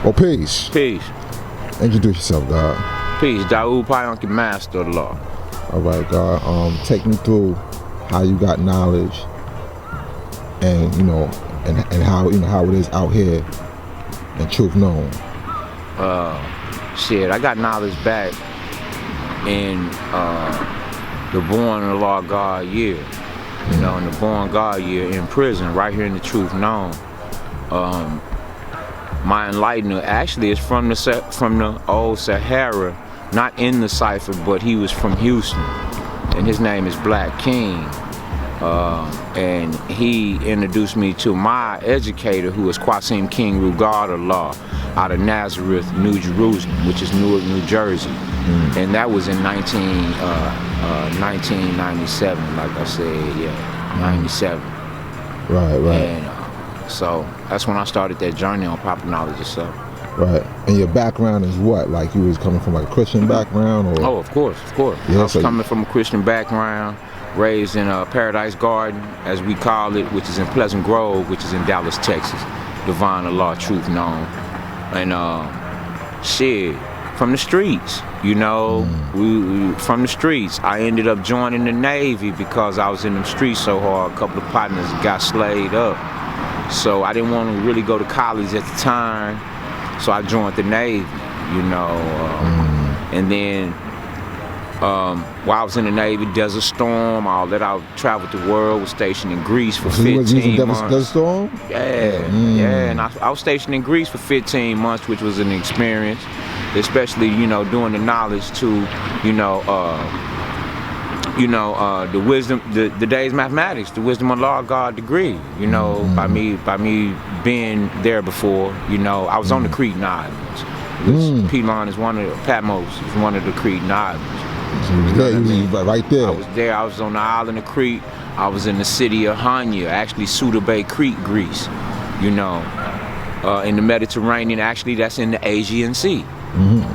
Oh, peace. Peace. Introduce yourself, God. Peace. Daauwd Piankhi, master of the law. All right, God. Take me through how you got knowledge, and and how how it is out here, and truth known. I got knowledge back in the Born of the Law God year. In the Born God year in prison, right here in the Truth Known. My enlightener actually is from the old Sahara, not in the cipher, but he was from Houston, and his name is Black King. And he introduced me to my educator, who is Qasim King Rugard Allah, out of Nazareth, New Jerusalem, which is Newark, New Jersey. And that was in 1997, like I said, 97. Right. And so that's when I started that journey on proper knowledge itself. Right. And your background is what? Like you was coming from like a Christian background, or? Oh, of course. Yeah, I was coming from a Christian background, raised in Paradise Garden, as we call it, which is in Pleasant Grove, which is in Dallas, Texas. Divine Allah, Truth Known. And from the streets, we from the streets. I ended up joining the Navy because I was in the streets so hard. A couple of partners got slayed up. So I didn't want to really go to college at the time. So I joined the Navy, and then while I was in the Navy, Desert Storm, all that, I traveled the world, was stationed in Greece for 15 months. Desert Storm? Yeah, and I was stationed in Greece for 15 months, which was an experience, especially, doing the knowledge to, the wisdom, the day's mathematics, the wisdom of law God degree, by me being there before, I was on the Cretan Islands. Pelon is Patmos is one of the Cretan Islands. Right there. I was there. I was on the island of Crete. I was in the city of Hania, actually Suda Bay, Crete, Greece. In the Mediterranean. Actually, that's in the Aegean Sea.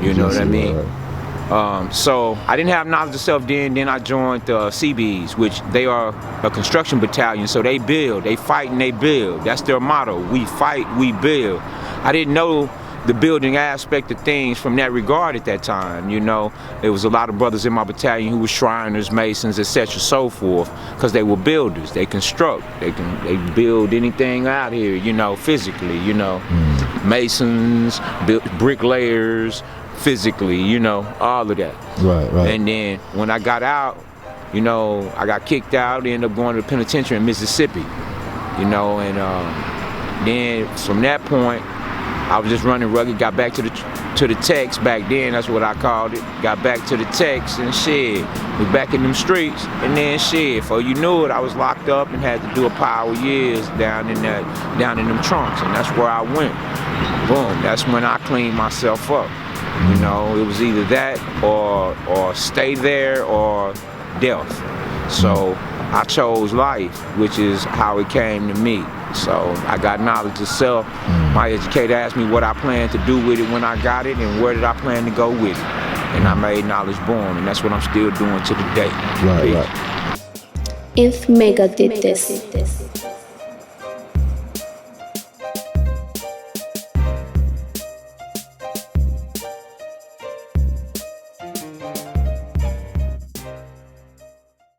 You know what I mean? Right. So I didn't have knowledge of self then. Then I joined the Seabees, which they are a construction battalion. So they build, they fight, and they build. That's their motto. We fight, we build. I didn't know the building aspect of things from that regard at that time. There was a lot of brothers in my battalion who were Shriners, Masons, etc., so forth, because they were builders. They construct. They build anything out here, physically. Masons, bricklayers, physically, all of that. Right. And then when I got out, I got kicked out. Ended up going to the penitentiary in Mississippi. And then from that point, I was just running rugged, got back to the text back then, that's what I called it. Got back to the text and was back in them streets. And then before you knew it, I was locked up and had to do a pile of years down in them trunks. And that's where I went. Boom, that's when I cleaned myself up. It was either that or stay there or death. So I chose life, which is how it came to me. So I got knowledge of self. My educator asked me what I planned to do with it when I got it, and where did I plan to go with it. And I made knowledge born, and that's what I'm still doing to the day. Right. If Mecca did this.